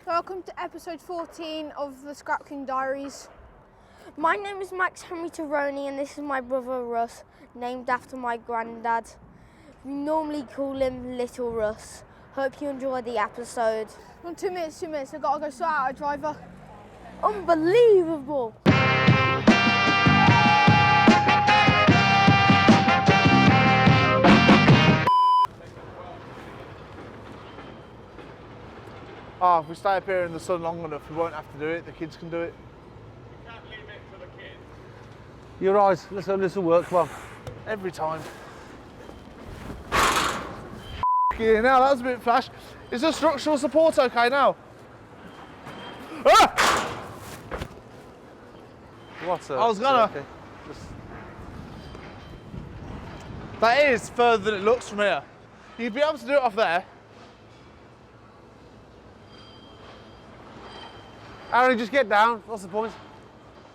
Welcome to episode 14 of the Scrap King Diaries. My name is Max Henry Taroni and this is my brother Russ, named after my granddad. We normally call him Little Russ. Hope you enjoy the episode. On 2 minutes, I've got to go sort out a driver. Unbelievable! If we stay up here in the sun long enough, we won't have to do it. The kids can do it. You can't leave it for the kids. You're right. This will work. Come on. Every time. Yeah, now that was a bit flash. Is the structural support okay now? Ah! What? I was gonna. Okay. That is further than it looks from here. You'd be able to do it off there. Aaron, just get down. What's the point?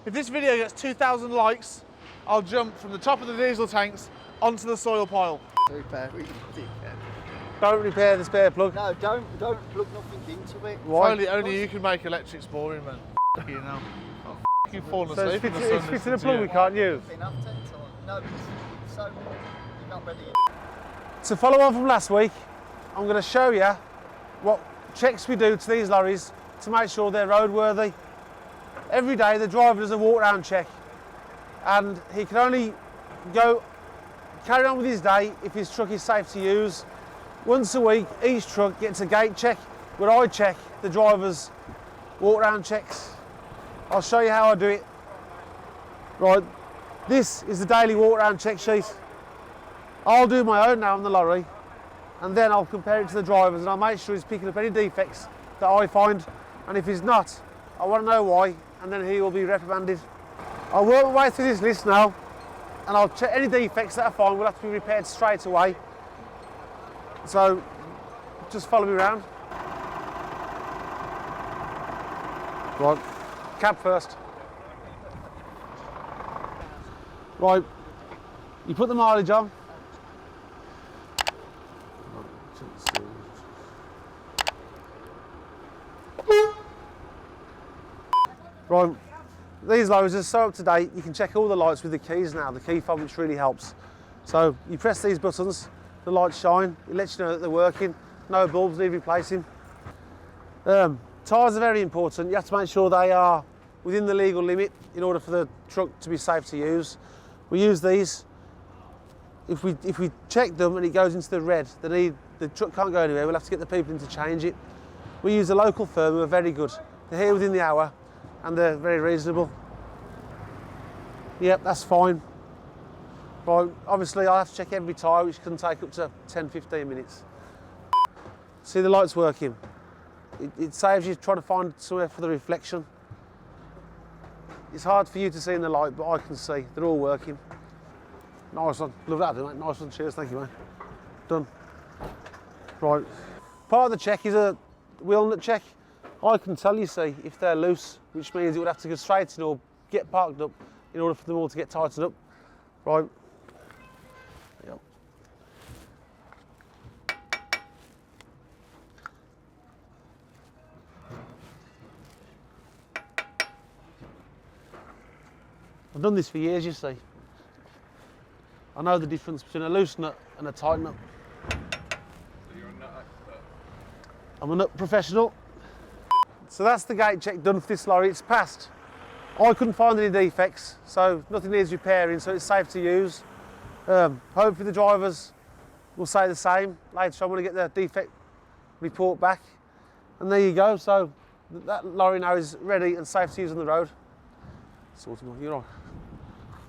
If this video gets 2,000 likes, I'll jump from the top of the diesel tanks onto the soil pile. Repair it, you dickhead. Don't repair the spare plug. No, don't plug nothing into it. Why? Only you can make electrics boring, man. You know. I'm f***ing falling So asleep in the sun. it's fitting a listening to plug you. we can't use. No, so you're not ready. To follow on from last week, I'm going to show you what checks we do to these lorries to make sure they're roadworthy. Every day the driver does a walk around check and he can only carry on with his day if his truck is safe to use. Once a week each truck gets a gate check where I check the driver's walk around checks. I'll show you how I do it. Right, this is the daily walk around check sheet. I'll do my own now on the lorry and then I'll compare it to the driver's and I'll make sure he's picking up any defects that I find, and if he's not, I want to know why, and then he will be reprimanded. I'll work my way through this list now and I'll check any defects that I find will have to be repaired straight away. So just follow me around. Right, cab first. Right, you put the mileage on. Right, these lorries are so up to date, you can check all the lights with the keys now, the key fob, which really helps. So you press these buttons, the lights shine, it lets you know that they're working, no bulbs need replacing. Tyres are very important, you have to make sure they are within the legal limit in order for the truck to be safe to use. We use these. If we check them and it goes into the red, the truck can't go anywhere, we'll have to get the people in to change it. We use a local firm who are very good. They're here within the hour and they're very reasonable. Yep, that's fine. Right, obviously I have to check every tyre, which can take up to 10-15 minutes. See the lights working? It saves you trying to find somewhere for the reflection. It's hard for you to see in the light, but I can see. They're all working. Nice one. Love that, mate. Nice one. Cheers. Thank you, mate. Done. Right. Part of the check is a wheel nut check. I can tell you, see, if they're loose, which means it would have to go straight in or get parked up in order for them all to get tightened up. Right. Yep. I've done this for years, you see. I know the difference between a loose nut and a tight nut. So you're a nut expert? I'm a nut professional. So that's the gate check done for this lorry, it's passed. I couldn't find any defects, so nothing needs repairing, so it's safe to use. Hopefully the drivers will say the same later on when I get the defect report back. And there you go, so that lorry now is ready and safe to use on the road. You're on.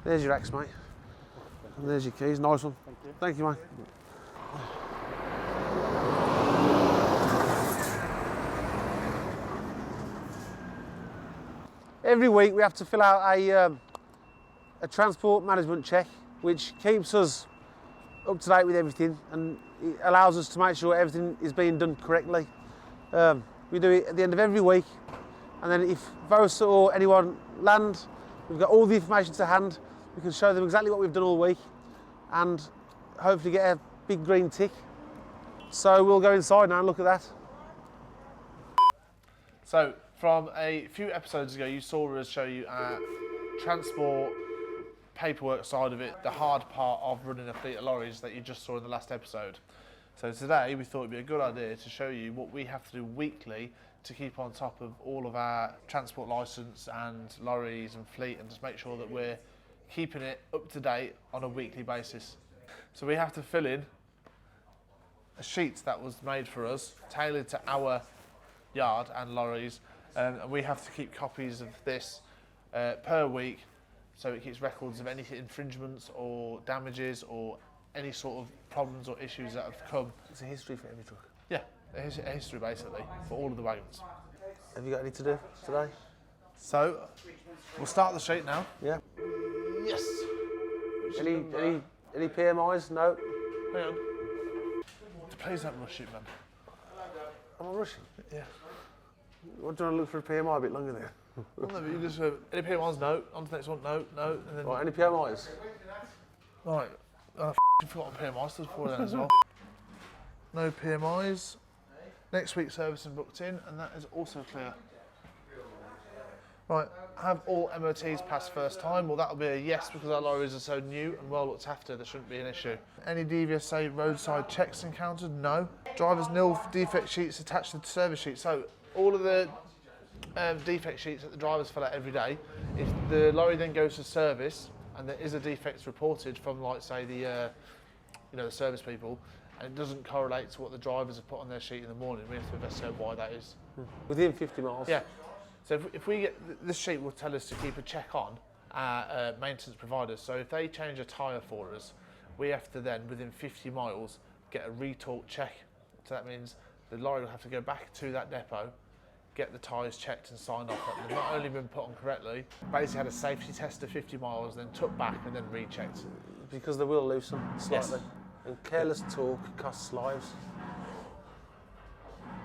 There's your axe, mate. And there's your keys, nice one. Thank you. Thank you, mate. Every week we have to fill out a transport management check, which keeps us up to date with everything and it allows us to make sure everything is being done correctly. We do it at the end of every week, and then if Vosa or anyone land, we've got all the information to hand. We can show them exactly what we've done all week and hopefully get a big green tick. So we'll go inside now and look at that. So, from a few episodes ago, you saw us show you our transport paperwork side of it, the hard part of running a fleet of lorries that you just saw in the last episode. So today we thought it'd be a good idea to show you what we have to do weekly to keep on top of all of our transport licence and lorries and fleet, and just make sure that we're keeping it up to date on a weekly basis. So we have to fill in a sheet that was made for us, tailored to our yard and lorries, and we have to keep copies of this per week, so it keeps records of any infringements or damages or any sort of problems or issues that have come. It's a history for every truck. Yeah, a history basically for all of the wagons. Have you got any to do today? So we'll start the sheet now. Yeah. Yes. Any PMIs? No. Hang on. Please don't rush it, man. Am I rushing? Yeah. What do you want to look for a PMI a bit longer there? Well, no, but you just any PMIs? No. On to the next one. No. No. And then Right, any PMIs? right. I forgot what PMI stood for then as well. No PMIs. Next week's servicing booked in, and that is also clear. Right, have all MOTs passed first time? Well, that'll be a yes, because our lorries are so new and well looked after, there shouldn't be an issue. Any DVSA roadside checks encountered? No. Driver's nil defect sheets attached to the service sheet. So all of the defect sheets that the drivers fill out every day, if the lorry then goes to service and there is a defect reported from, like, say, the the service people, and it doesn't correlate to what the drivers have put on their sheet in the morning, we have to investigate why that is. Within 50 miles? Yeah. So if we get, this sheet will tell us to keep a check on our maintenance providers. So if they change a tyre for us, we have to then, within 50 miles, get a retorque check. So that means the lorry will have to go back to that depot, get the tyres checked and signed off that they've not only been put on correctly, basically had a safety test of 50 miles, then took back and then rechecked. Because they will loosen slightly. Yes. And careless talk costs lives.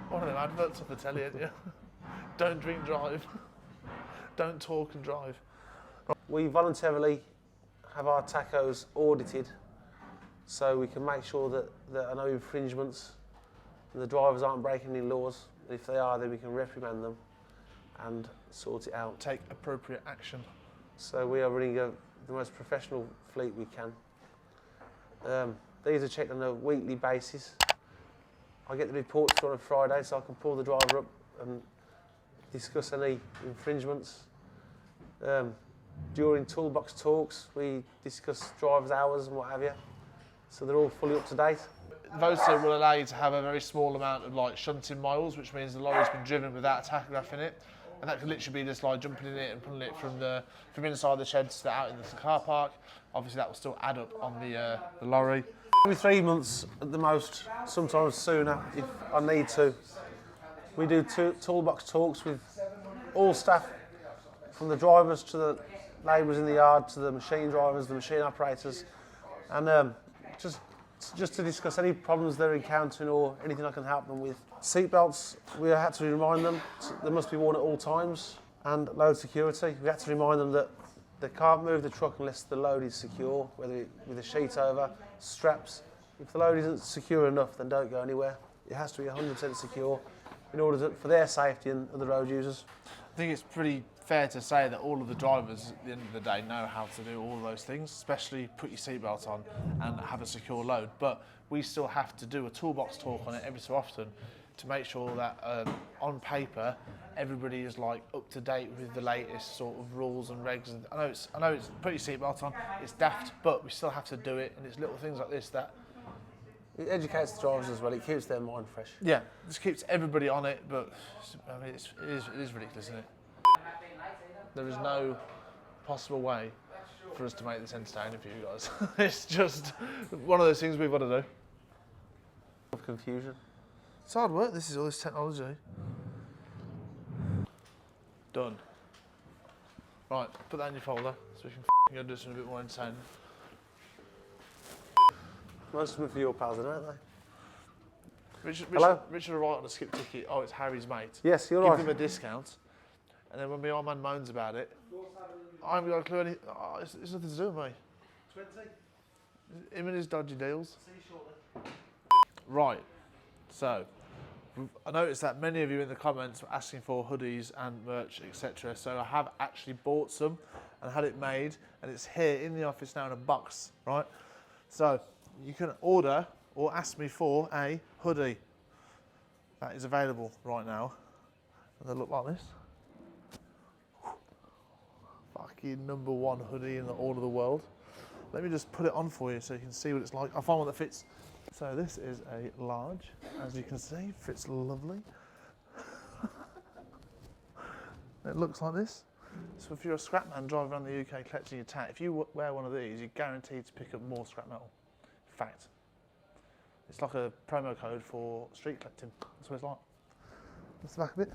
One of them adverts on the telly, isn't you? Don't drink, drive. Don't talk and drive. We voluntarily have our tachos audited so we can make sure that there are no infringements and the drivers aren't breaking any laws. And if they are, then we can reprimand them and sort it out. Take appropriate action. So we are running the most professional fleet we can. These are checked on a weekly basis. I get the reports on a Friday, so I can pull the driver up and discuss any infringements. During toolbox talks, we discuss driver's hours and what have you. So they're all fully up to date. VOSA will allow you to have a very small amount of, like, shunting miles, which means the lorry's been driven without a tachograph in it. And that could literally be just like jumping in it and pulling it from inside the sheds to out in the car park. Obviously that will still add up on the lorry. Every 3 months at the most, sometimes sooner if I need to. We do toolbox talks with all staff, from the drivers to the labourers in the yard to the machine drivers, the machine operators, and just to discuss any problems they're encountering or anything I can help them with. Seatbelts, we had to remind them they must be worn at all times, and load security. We had to remind them that they can't move the truck unless the load is secure, whether with a sheet over, straps. If the load isn't secure enough, then don't go anywhere. It has to be 100% secure in order for their safety and the road users. I think it's pretty fair to say that all of the drivers at the end of the day know how to do all of those things, especially put your seatbelt on and have a secure load. But we still have to do a toolbox talk on it every so often to make sure that on paper everybody is, like, up to date with the latest sort of rules and regs. And I know it's put your seatbelt on, it's daft, but we still have to do it, and it's little things like this that. It educates the drivers as well. It keeps their mind fresh. Yeah, this keeps everybody on it, but I mean, it is ridiculous, isn't it? There is no possible way for us to make this entertaining for you guys. It's just one of those things we've got to do. Of confusion. It's hard work, this is all this technology. Done. Right, put that in your folder so we can go do something a bit more entertaining. Most of them for your pals, aren't they? Richard will write on a skip ticket, oh, it's Harry's mate. Yes, you're Give right. him a discount, and then when my old man moans about it, I haven't got a clue. It's nothing to do with me. 20. Him and his dodgy deals. See you shortly. Right, so I noticed that many of you in the comments were asking for hoodies and merch, etc. So I have actually bought some and had it made, and it's here in the office now in a box, right? So you can order or ask me for a hoodie. That is available right now. And they look like this. Fucking #1 hoodie in all of the world. Let me just put it on for you so you can see what it's like. I'll find one that fits. So this is a large, as you can see, fits lovely. It looks like this. So if you're a scrap man driving around the UK collecting your tat, if you wear one of these, you're guaranteed to pick up more scrap metal. Fact. It's like a promo code for street collecting. That's what it's like. That's the back of it.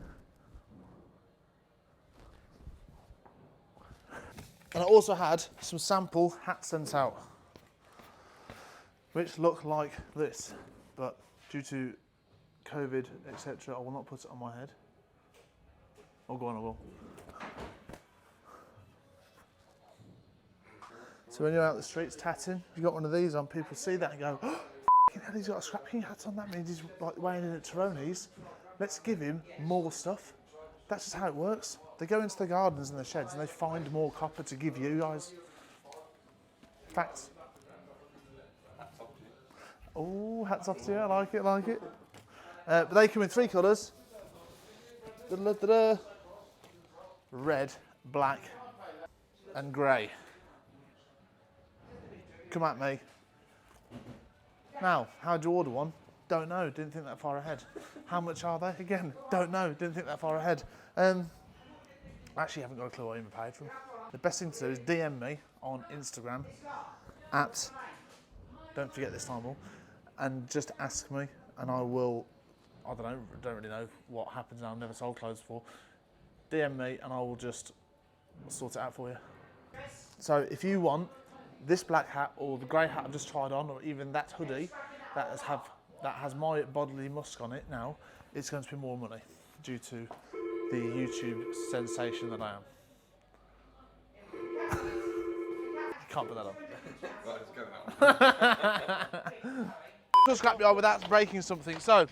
And I also had some sample hats sent out, which look like this, but due to COVID, etc., I will not put it on my head. Oh, go on, I will. So when you're out the streets tatting, you've got one of these on, people see that and go, oh, f***ing hell, he's got a Scrap King hat on, that means he's like weighing in at Taroni's. Let's give him more stuff. That's just how it works. They go into the gardens and the sheds and they find more copper to give you guys. Facts. Oh, hats off to you. I like it, I like it. But they come in 3 colours. Red, black, and grey. Come at me. Now, how do you order one? Don't know, didn't think that far ahead. How much are they? Again, don't know, didn't think that far ahead. Actually haven't got a clue what I even paid for them. The best thing to do is DM me on Instagram at, don't forget this time all, and just ask me and I will, I don't really know what happens now, I've never sold clothes before. DM me and I will just sort it out for you. So if you want this black hat or the grey hat I've just tried on, or even that hoodie that has my bodily musk on it now, it's going to be more money due to the YouTube sensation that I am. You can't put that on. Right, it's going on. Just Scrapyard without breaking something. So,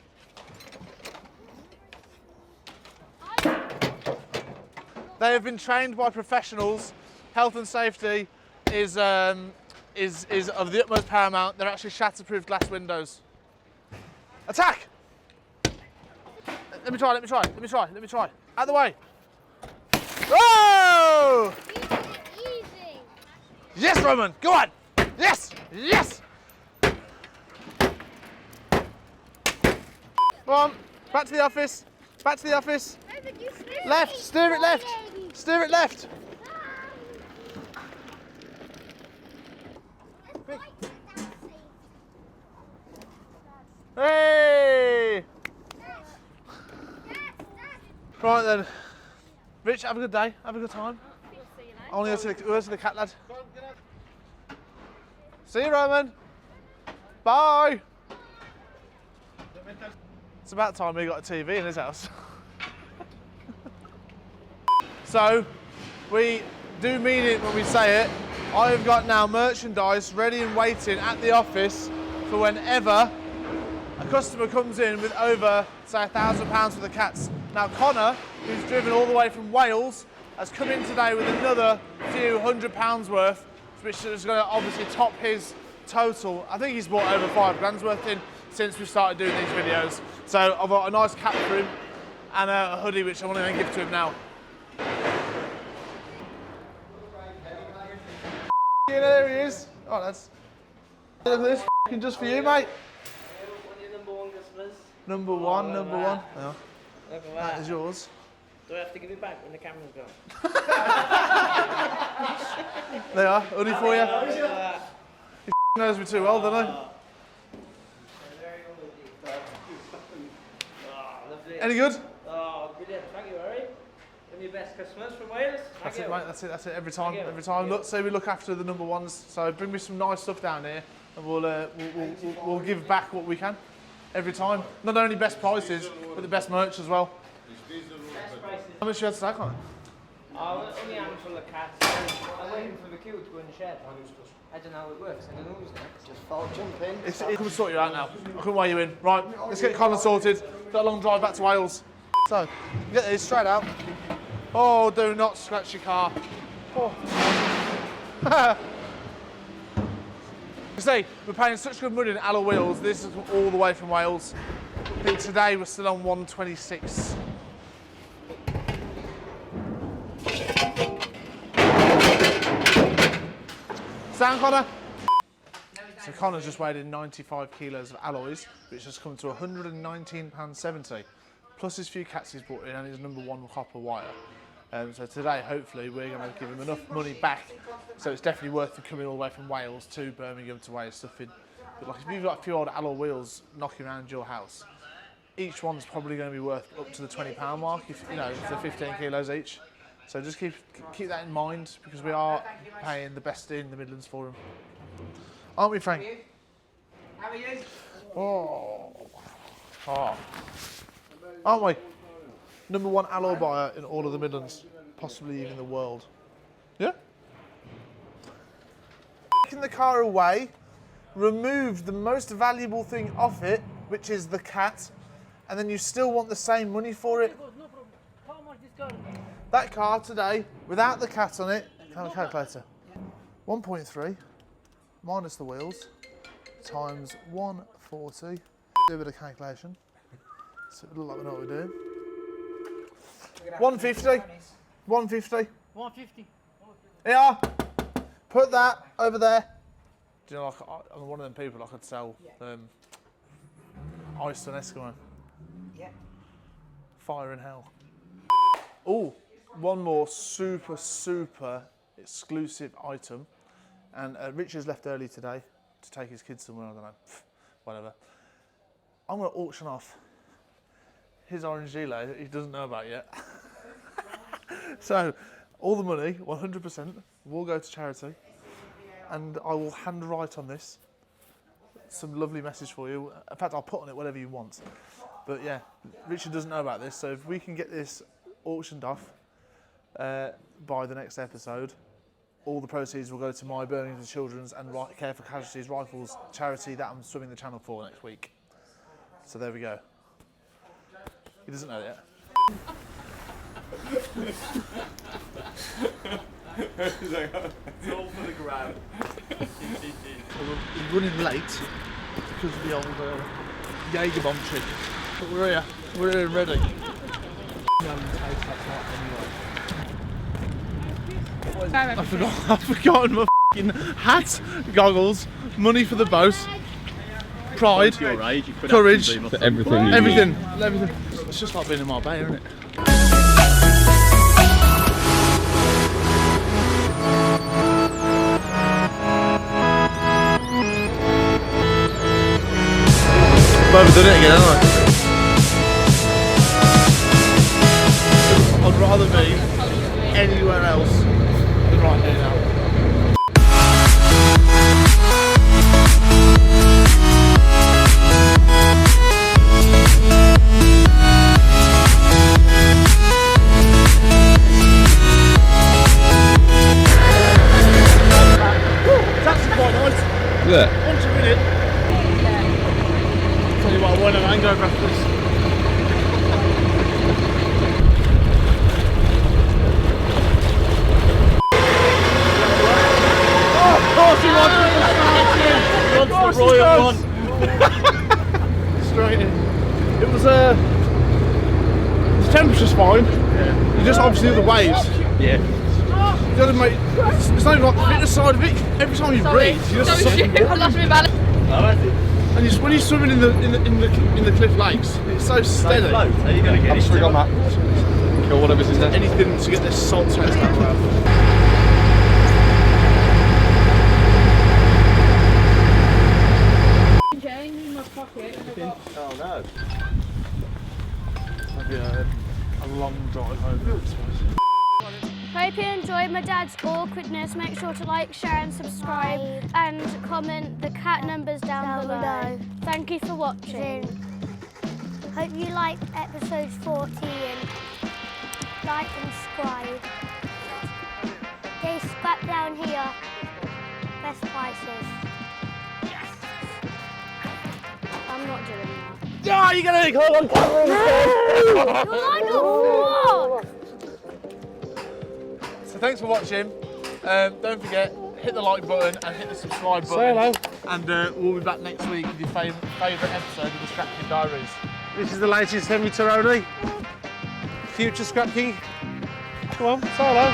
they have been trained by professionals. Health and safety is of the utmost paramount. They're actually shatterproof glass windows. Attack! Let me try. Out of the way. Oh! Easy. Yes, Roman, go on. Yes, yes. Go on, back to the office. Left, steer it left. Steer it left. Hey! Right then, Rich, have a good day, have a good time. I want to go to the cat lad. See you, Roman. Bye. It's about time we got a TV in his house. So, we do mean it when we say it. I've got now merchandise ready and waiting at the office for whenever a customer comes in with over, say, £1,000 worth of cats. Now Connor, who's driven all the way from Wales, has come in today with another few £100 worth, which is going to obviously top his total. I think he's bought over £5 worth in since we started doing these videos. So I've got a nice cap for him and a hoodie which I want to give to him now. There he is. Oh, that's look at this just for you, mate. Number one. Yeah. Look at That is yours. Do I have to give it back when the camera's gone? There you are, hoodie for you. He knows me too well, doesn't he? Any good? Oh, brilliant. Thank you, Harry. One of your best customers from Wales. That's it, mate. That's it. Every time. Look, say we look after the number ones. So bring me some nice stuff down here, and we'll give back what we can. Every time. Not only best prices, but the best merch as well. Best prices. How much you had to stack on it? Only a handful of cats. I'm waiting for the queue to go in the shed. I don't know how it works. I don't know who's next. Just fall, jump in. It can sort you out now. I couldn't weigh you in. Right, let's get Connor sorted. Got a long drive back to Wales. So, get this straight out. Oh, do not scratch your car. Oh. You see, we're paying such good money in alloy wheels. This is all the way from Wales. I think today we're still on 126. Sound, Connor? So Connor's just weighed in 95 kilos of alloys, which has come to £119.70, plus his few cats he's brought in and his #1 copper wire. So today, hopefully, we're going to give him enough money back, so it's definitely worth him coming all the way from Wales to Birmingham to weigh his stuff in. But like, if you've got a few old alloy wheels knocking around your house, each one's probably going to be worth up to the £20 mark, if you know, if they're 15 kilos each. So just keep that in mind, because we are paying the best in the Midlands for him. Aren't we, Frank? How are you? Oh. Aren't we? #1 alloy buyer in all of the Midlands, possibly even the world. Yeah? Taking the car away, remove the most valuable thing off it, which is the cat, and then you still want the same money for it. That car today, without the cat on it, have a calculator. 1.3 minus the wheels times 140. Do a bit of calculation. So it looks like we know what we're doing. 150. 150. 150. Yeah. Put that over there. Do you know, like, I'm one of them people I could sell ice and Eskimo. Yeah. Fire in hell. Oh, one more super exclusive item. And Richard's left early today to take his kids somewhere, I don't know, whatever. I'm going to auction off his orange gilet that he doesn't know about yet. So, all the money, 100%, will go to charity. And I will handwrite on this some lovely message for you. In fact, I'll put on it whatever you want. But yeah, Richard doesn't know about this, so if we can get this auctioned off by the next episode, all the proceeds will go to my Birmingham Children's and Care for Casualties Rifles charity that I'm swimming the channel for next week. So there we go. He doesn't know yet. It's all for the gram. We're running late because of the old Jaeger bomb trick. But we're here. We're here and ready. I've forgotten my f***ing hat, goggles, money for the boat, pride, courage, everything. It's just like being in Marbella, isn't it? I've overdone it again, haven't I? I'd rather be anywhere else than right here now. It's actually quite nice. Yeah. Once you're in it, tell you what, I want an hangover after this. Of course he wants the straight in. It was the temperature's fine. Yeah. You just obviously do the waves. Yeah. You gotta make, it's not even like the fitness side of it. Every time you breathe, you just and when you're swimming in the cliff lakes, it's so steady. How are you going to get it? I've that. Kill whatever's in there. Anything to get this salt taste out of. Oh no. Maybe a long drive home. Hope you enjoyed my dad's awkwardness. Make sure to like, share and subscribe and comment the cat numbers down below. Thank you for watching. Hope you liked episode 14. Like and subscribe. down here. Best prices. I'm not doing that. Yeah, you're gonna call on camera. You're like a frog! So thanks for watching. Don't forget, hit the like button and hit the subscribe button. Say hello. And we'll be back next week with your favourite episode of the Scrapyard Diaries. This is the latest Henry Taroni, future Scrap King. Come on, say hello.